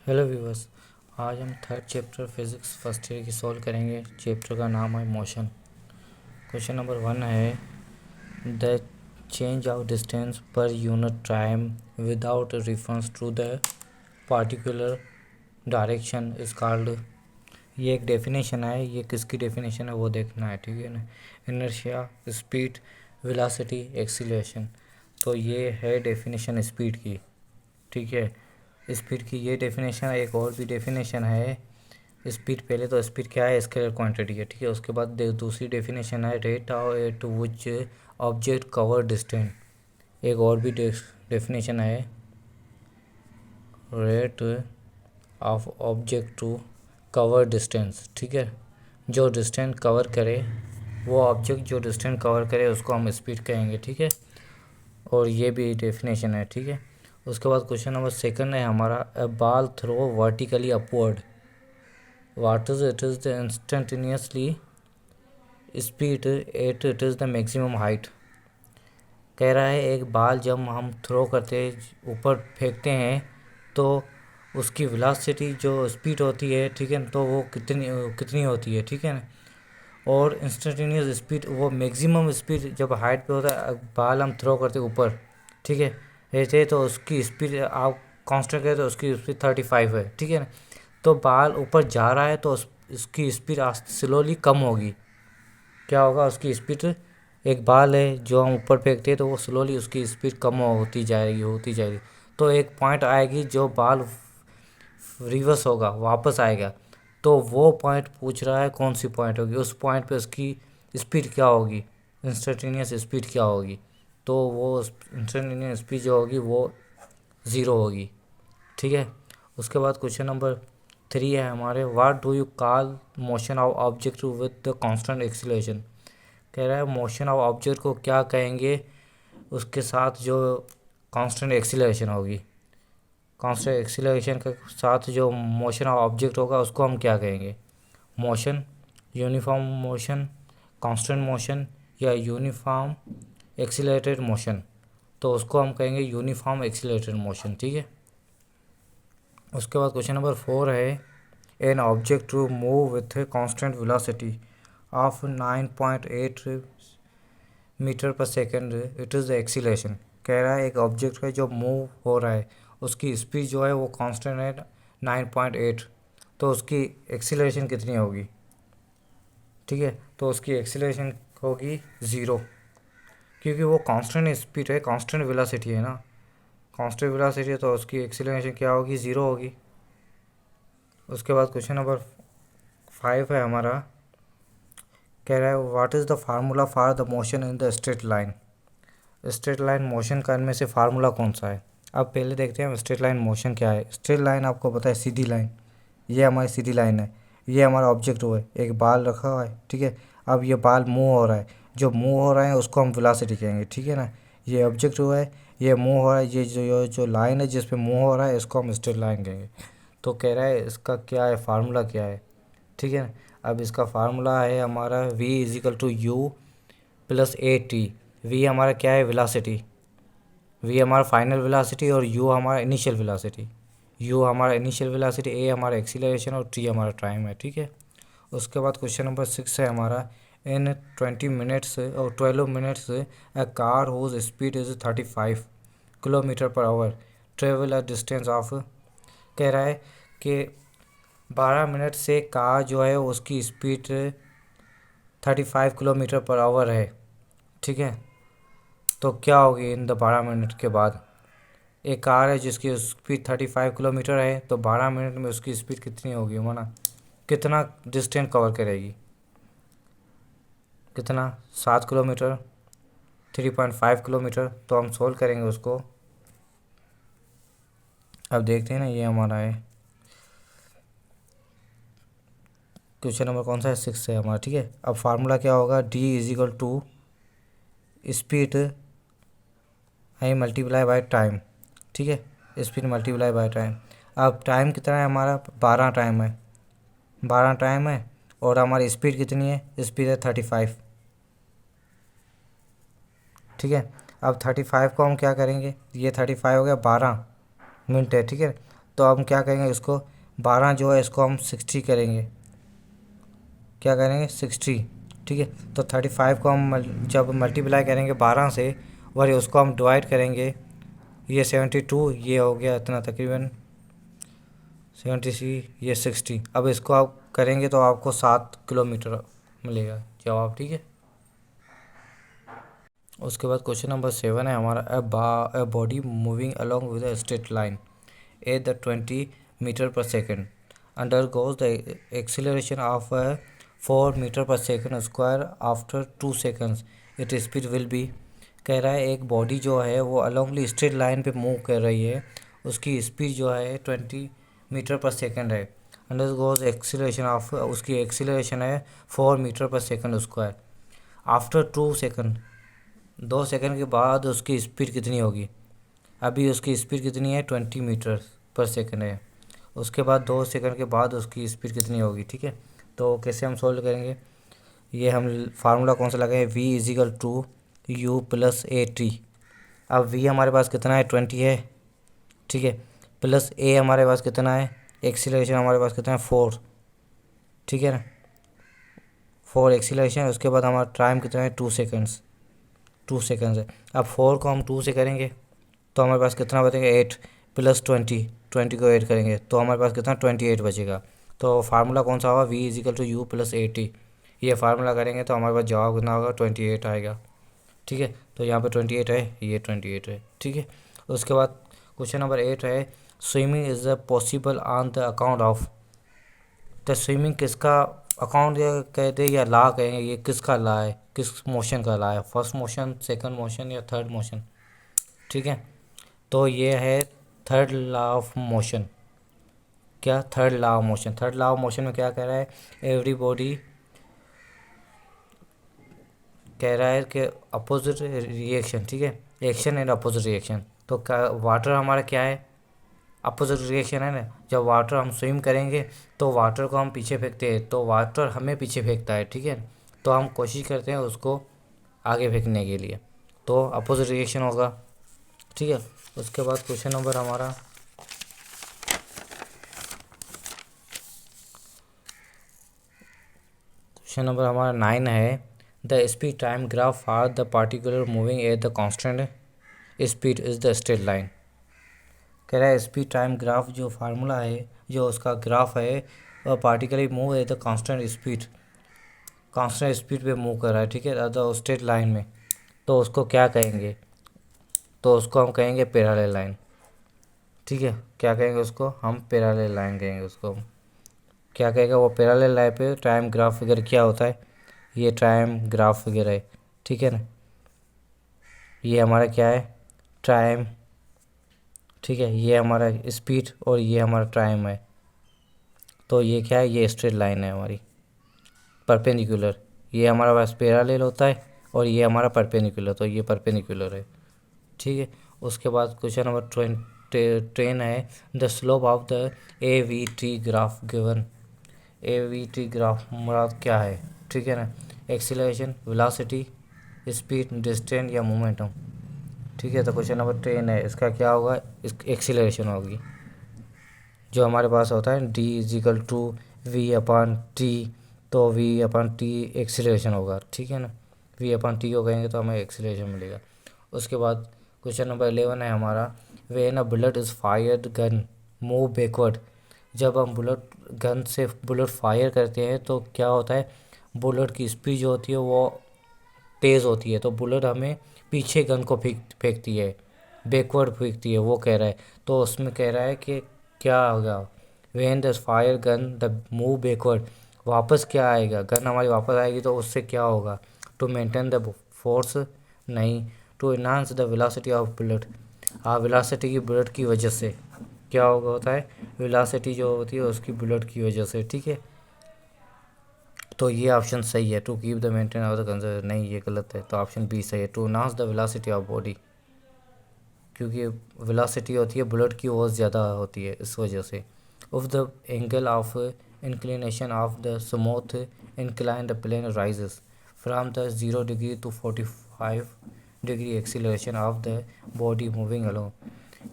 Hello viewers. आज हम third chapter physics first year की सॉल्व करेंगे। चैप्टर का नाम है मोशन। क्वेश्चन नंबर 1 है द चेंज ऑफ डिस्टेंस पर unit time without reference to the particular direction is called. ये एक डेफिनेशन है। ये किसकी डेफिनेशन है वो देखना है, ठीक है ना। Inertia, speed, velocity, acceleration. तो ये है डेफिनेशन स्पीड की, ठीक है। स्पीड की ये डेफिनेशन है। एक और भी डेफिनेशन है स्पीड। पहले तो स्पीड क्या है, स्केलर क्वांटिटी है, ठीक है। उसके बाद दूसरी डेफिनेशन है rate at which object cover distance. एक और भी डेफिनेशन है rate of object to cover distance, ठीक है। जो डिस्टेंस कवर करे, वो ऑब्जेक्ट जो डिस्टेंस कवर करे उसको हम स्पीड कहेंगे, ठीक है। और ये भी डेफिनेशन है, ठीक है। उसके बाद क्वेश्चन नंबर 2 है हमारा a ball throw vertically upward what is it is the instantaneously speed at it is the maximum height। कह रहा है एक बाल जब हम थ्रो करते ऊपर फेंकते हैं तो उसकी वेलोसिटी जो स्पीड होती है, ठीक है, तो वो कितनी कितनी होती है, ठीक है ना। और इंस्टेंटेनियस स्पीड वो मैक्सिमम स्पीड जब हाइट पे होता है, बाल हम थ्रो करते हैं ऊपर, ठीक है, ऐसे तो उसकी स्पीड आप कांस्टेंट करें तो उसकी स्पीड 35 है, ठीक है ना। तो बाल ऊपर जा रहा है तो उसकी स्पीड स्लोली कम होगी। क्या होगा, उसकी स्पीड, एक बाल है जो हम ऊपर फेंकते हैं तो वो स्लोली उसकी स्पीड कम होती जाएगी। तो एक पॉइंट आएगी जो बाल रिवर्स होगा, वापस आएगा। तो वो पॉइंट पूछ रहा है कौन सी पॉइंट होगी, उस पॉइंट पे उसकी स्पीड क्या होगी, इंस्टेंटेनियस स्पीड क्या होगी। तो वो इंस्टेंटेनियस स्पीड जो होगी वो ज़ीरो होगी, ठीक है। उसके बाद क्वेश्चन नंबर 3 है हमारे what do you call motion of object with the constant acceleration. कह रहा है मोशन ऑफ ऑब्जेक्ट को क्या कहेंगे उसके साथ जो कांस्टेंट एक्सीलरेशन होगी। कांस्टेंट एक्सीलरेशन के साथ जो मोशन ऑफ ऑब्जेक्ट होगा उसको हम क्या कहेंगे, motion, uniform motion, constant motion या यूनिफॉर्म एक्सीलरेटेड मोशन। तो उसको हम कहेंगे यूनिफॉर्म एक्सीलरेटेड मोशन, ठीक है। उसके बाद क्वेश्चन नंबर 4 है an object to move with a constant velocity of 9.8 metre per second it is the acceleration. कह रहा है एक ऑब्जेक्ट है जो मूव हो रहा है, उसकी स्पीड जो है वो कांस्टेंट है 9.8, तो उसकी एक्सीलरेशन कितनी होगी, ठीक है। तो उसकी एक्सीलरेशन होगी ज़ीरो, क्योंकि वो कांस्टेंट स्पीड है, कांस्टेंट वेलोसिटी है ना, कांस्टेंट वेलोसिटी है, तो उसकी एक्सीलरेशन क्या होगी, ज़ीरो होगी। उसके बाद क्वेश्चन नंबर 5 है हमारा, कह रहा है what is the formula for the motion in the straight line. Straight line motion का इनमें से फार्मूला कौन सा है। अब पहले देखते हैं स्ट्रेट लाइन मोशन क्या है। स्ट्रेट लाइन आपको पता है सीधी लाइन, ये हमारी सीधी लाइन है, ये हमारा ऑब्जेक्ट हुआ है, एक बाल रखा हुआ है, ठीक है। अब ये बाल मूव हो रहा है, जो मूव हो रहा है उसको हम वेलोसिटी कहेंगे, ठीक है ना। ये ऑब्जेक्ट हुआ है, ये मूव हो रहा है, ये जो लाइन है जिस पे मूव हो रहा है इसको हम स्ट्रेट लाइन कहेंगे। तो कह रहा है इसका क्या है, फार्मूला क्या है, ठीक है ना। अब इसका फार्मूला है हमारा v is equal to u plus a t. V हमारा क्या है, वेलोसिटी, वी हमारा फाइनल वेलोसिटी और यू हमारा इनिशियल वेलोसिटी। यू हमारा इनिशियल वेलोसिटी, ए हमारा एक्सीलरेशन और टी हमारा टाइम है, ठीक है। उसके बाद क्वेश्चन नंबर 6 है हमारा इन 20 मिनट्स और 12 minutes a car whose speed is 35 kilometre per hour travel a distance of. कह रहा है कि 12 मिनट से कार जो है उसकी स्पीड 35 किलोमीटर पर आवर है, ठीक है। तो क्या होगी इन द 12 मिनट के बाद। एक कार है जिसकी स्पीड 35 किलोमीटर है, तो 12 मिनट में उसकी स्पीड कितनी होगी माना, कितना डिस्टेंस कवर करेगी, कितना, 7 किलोमीटर, 3.5 किलोमीटर। तो हम सोल्व करेंगे उसको। अब देखते हैं ना, ये हमारा है क्वेश्चन नंबर कौन सा है, 6 है हमारा, ठीक है। अब फार्मूला क्या होगा, d is equal to speed I multiply by time, ठीक है, स्पीड मल्टीप्लाई बाय टाइम। अब टाइम कितना है हमारा, 12 टाइम है, 12 टाइम है, और हमारी स्पीड कितनी है, स्पीड है 35, ठीक है। अब 35 को हम क्या करेंगे, ये 35 हो गया 12 मिनट है, ठीक है। तो हम क्या करेंगे, इसको 12 जो है इसको हम 60 करेंगे, क्या करेंगे 60, ठीक है। तो 35 को हम जब मल्टीप्लाई करेंगे 12 से और उसको हम डिवाइड करेंगे, ये 72, ये हो गया इतना तकरीबन 70, ये 60। अब इसको आप करेंगे तो आपको 7 किलोमीटर मिलेगा जवाब, ठीक है। उसके बाद क्वेश्चन नंबर 7 है हमारा, a body moving along with a straight line at the 20 metre per second under goes the acceleration of 4 metre per second square after 2 seconds, it speed will be. कह रहा है एक बॉडी जो है वो अलोंगली स्ट्रेट लाइन पे move कर रही है, उसकी स्पीड जो है 20 मीटर पर सेकेंड है। अंडर गोज एक्सीलरेशन ऑफ, उसकी एक्सीलरेशन है 4 metre per second square after 2 second, 2 second के बाद उसकी स्पीड कितनी होगी। अभी उसकी स्पीड कितनी है 20 मीटर पर सेकंड है, उसके बाद 2 सेकंड के बाद उसकी स्पीड कितनी होगी, ठीक है। तो कैसे हम सोल्व करेंगे, ये हम फार्मूला कौन सा लगाएं, v is equal to u plus a t. अब v हमारे पास कितना है 20 है, ठीक है, प्लस a हमारे पास कितना है, एक्सीलरेशन हमारे पास कितना है 4, ठीक है ना, 4 एक्सीलरेशन, उसके बाद हमारा टाइम कितना है 2 सेकंड्स है। अब 4 को हम 2 से करेंगे तो हमारे पास कितना बचेगा 8 प्लस 20 को 8 करेंगे तो हमारे पास कितना 28 बचेगा। तो फार्मूला कौन सा होगा, v is equal to u plus 80। ये फार्मूला करेंगे तो हमारे पास जवाब कितना होगा 28 आएगा, ठीक है। तो यहाँ पे 28 है, ये 28 है, ठीक है। उसके बाद क्वेश्चन नंबर 8 है, swimming is the possible on the account of. तो स्विमिंग किसका अकाउंट कहते हैं या ला कहेंगे, ये किसका ला है, किस मोशन का ला है, फर्स्ट मोशन, सेकंड मोशन या थर्ड मोशन, ठीक है। तो ये है थर्ड लॉ ऑफ मोशन। क्या third law of motion, third law of motion में क्या कह रहा है, एवरीबॉडी कह रहा है कि अपोजिट रिएक्शन, ठीक है, एक्शन एंड अपोजिट रिएक्शन। तो क्या वाटर हमारा क्या है, अपोजिट रिएक्शन है ना। जब वाटर हम स्विम करेंगे तो वाटर को हम पीछे फेंकते हैं तो वाटर हमें पीछे फेंकता है, ठीक है। तो हम कोशिश करते हैं उसको आगे फेंकने के लिए, तो अपोजिट रिएक्शन होगा, ठीक है। उसके बाद क्वेश्चन नंबर हमारा क्वेश्चन नंबर हमारा 9 है, the speed time graph for the particular moving at the constant speed is the straight line. कह रहा है स्पीड टाइम ग्राफ जो फार्मूला है, जो उसका ग्राफ है, वह particular move at the constant speed पे मूव कर रहा है, ठीक है, द स्ट्रेट लाइन में। तो उसको क्या कहेंगे, तो उसको हम कहेंगे पैरेलल लाइन, ठीक है। क्या कहेंगे उसको हम पैरेलल लाइन कहेंगे, उसको हम क्या कहेगा, वो पैरेलल लाइन पे टाइम ग्राफ फिगर क्या होता है, ये टाइम ग्राफ फिगर है, ठीक है ना। ये हमारा क्या है टाइम, ठीक है, ये हमारा स्पीड और ये हमारा टाइम है। तो ये क्या है, ये स्ट्रेट लाइन है हमारी परपेंडिकुलर, ये हमारा पास पैरेलल होता है और ये हमारा परपेंडिकुलर, तो ये परपेंडिकुलर है, ठीक है। उसके बाद क्वेश्चन नंबर 10 है, the slope of the A V T graph given. A V T graph मुराद क्या है, ठीक है ना, एक्सीलरेशन, वेलोसिटी, स्पीड, डिस्टेंस या मोमेंटम, ठीक है। तो क्वेश्चन नंबर 10 है, इसका क्या होगा, इस एक्सीलरेशन होगी, जो हमारे पास होता है d is equal to v upon t. तो वी अपन टी एक्सीलरेशन होगा, ठीक है ना, वी अपन टी को कहेंगे तो हमें एक्सीलरेशन मिलेगा। उसके बाद क्वेश्चन नंबर 11 है हमारा, when a bullet is fired gun move backward. जब हम बुलेट गन से बुलेट फायर करते हैं तो क्या होता है, बुलेट की स्पीड जो होती है वो तेज़ होती है, तो बुलेट हमें पीछे गन को फेंकती है, बैकवर्ड फेंकती है, वो कह रहा है। तो उसमें कह रहा है कि क्या होगा, when the fire gun the move backward, वापस क्या आएगा, गन हमारी वापस आएगी तो उससे क्या होगा, टू मेंटेन द फोर्स, नहीं, to enhance the velocity of bullet. हाँ, वेलोसिटी की बुलेट की वजह से क्या होगा, होता है वेलोसिटी जो होती है उसकी बुलेट की वजह से, ठीक है। तो ये ऑप्शन सही है, to keep the maintain of the conserve, नहीं ये गलत है, तो ऑप्शन बी सही है, to enhance the velocity of body, क्योंकि वेलोसिटी होती है बुलेट की बहुत ज़्यादा होती है इस वजह से। Of the angle of inclination of the smooth incline the plane rises from the 0 degree to 45 degree acceleration of the body moving along.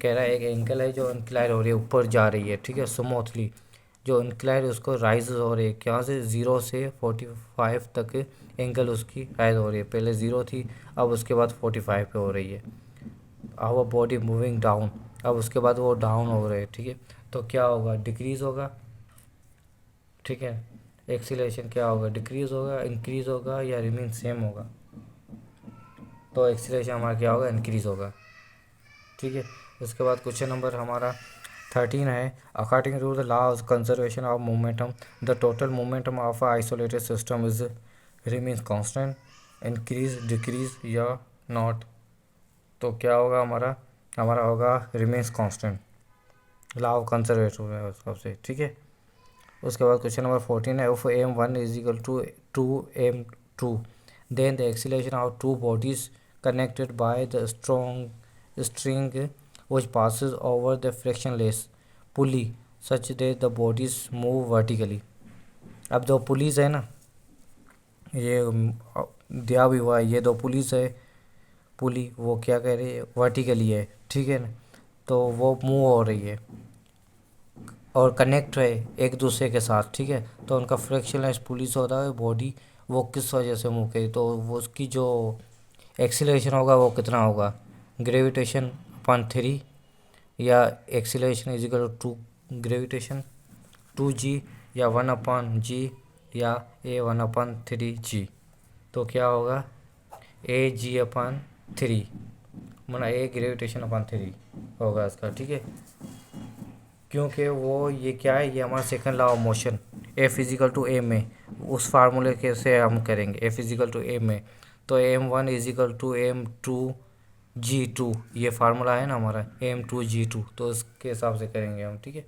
कह रहा है एक एंगल है जो इंक्लाइन हो रही है, ऊपर जा रही है, ठीक है, स्मूथली। जो इंक्लाइन उसको राइज हो रही है, यहाँ से 0 से 45 तक एंगल उसकी राइज हो रही है। पहले 0 थी, अब उसके बाद 45 पे हो रही है। आवर बॉडी मूविंग डाउन, अब उसके बाद वो डाउन हो रहे हैं, ठीक है। तो क्या होगा, डिक्रीज़ होगा, ठीक है। एक्सीलरेशन क्या होगा, डिक्रीज़ होगा, इंक्रीज़ होगा या रिमेन सेम होगा। तो एक्सीलरेशन हमारा क्या होगा, इंक्रीज़ होगा, ठीक है। उसके बाद क्वेश्चन नंबर हमारा 13 है। According to the law of conservation of momentum the total momentum of isolated system is remains constant, increase, decrease या नॉट। तो क्या होगा हमारा, हमारा होगा remains constant, law of conservation है उस हिसाब से, ठीक है। उसके बाद क्वेश्चन नंबर 14 है। If m1 is equal to m2 then the acceleration of two bodies connected by the strong string which passes over the frictionless pulley such that the bodies move vertically। अब दो police है ना, ये दिया भी हुआ है, ये दो पुलिस है, पुली वो क्या कह रही है, वर्टिकली है, ठीक है ना। तो वो मूव हो रही है और कनेक्ट है एक दूसरे के साथ, ठीक है। तो उनका फ्रिक्शनलेस पुलिस होता है बॉडी, वो किस वजह से मूव करी, तो वो उसकी जो एक्सीलरेशन होगा वो कितना होगा, ग्रेविटेशन अपॉन 3 या acceleration is equal to gravitation 2g या 1/g या a1/3g। तो क्या होगा, AG/3 माना ए ग्रेविटेशन अपॉन 3 होगा इसका, ठीक है। क्योंकि वो ये क्या है, ये हमारा second law of motion, A physical to A में उस फार्मूले के से हम करेंगे, ए फिजिकल टू ए में। तो m1 is equal to m2g2, ये फार्मूला है ना हमारा m2g2, तो इसके हिसाब से करेंगे हम, ठीक है।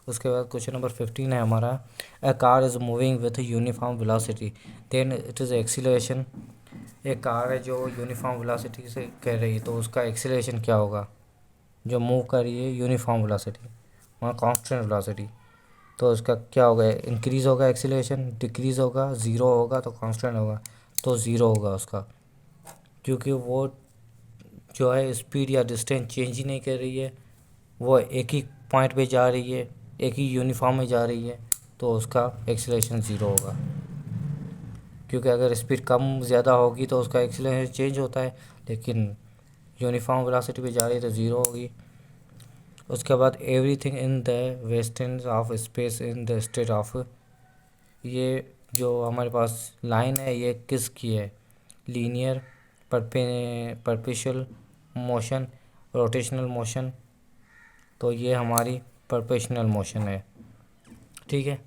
उसके बाद क्वेश्चन नंबर 15 है हमारा। A car is moving with uniform velocity then it is acceleration. एक कार है जो यूनिफॉर्म वेलोसिटी से कर रही है, तो उसका एक्सीलरेशन क्या होगा, जो मूव कर रही है यूनिफॉर्म वेलोसिटी वहाँ कांस्टेंट वेलोसिटी। तो उसका क्या होगा, इंक्रीज़ होगा एक्सीलरेशन, डिक्रीज़ होगा, ज़ीरो होगा तो कांस्टेंट होगा, तो ज़ीरो होगा उसका, क्योंकि वो जो है स्पीड या डिस्टेंस चेंज ही नहीं कर रही है, वो एक ही पॉइंट पे जा रही है, एक ही यूनिफॉर्म में जा रही है, तो उसका एक्सीलरेशन ज़ीरो होगा। क्योंकि अगर स्पीड कम ज़्यादा होगी तो उसका एक्सीलरेशन चेंज होता है, लेकिन यूनिफॉर्म वेलोसिटी पे जा रही है तो ज़ीरो होगी। उसके बाद everything in the western of space in the state of, ये जो हमारे पास लाइन है ये किस की है, linear, perpetual motion, rotational motion. तो ये हमारी परपेचुअल मोशन है, ठीक है।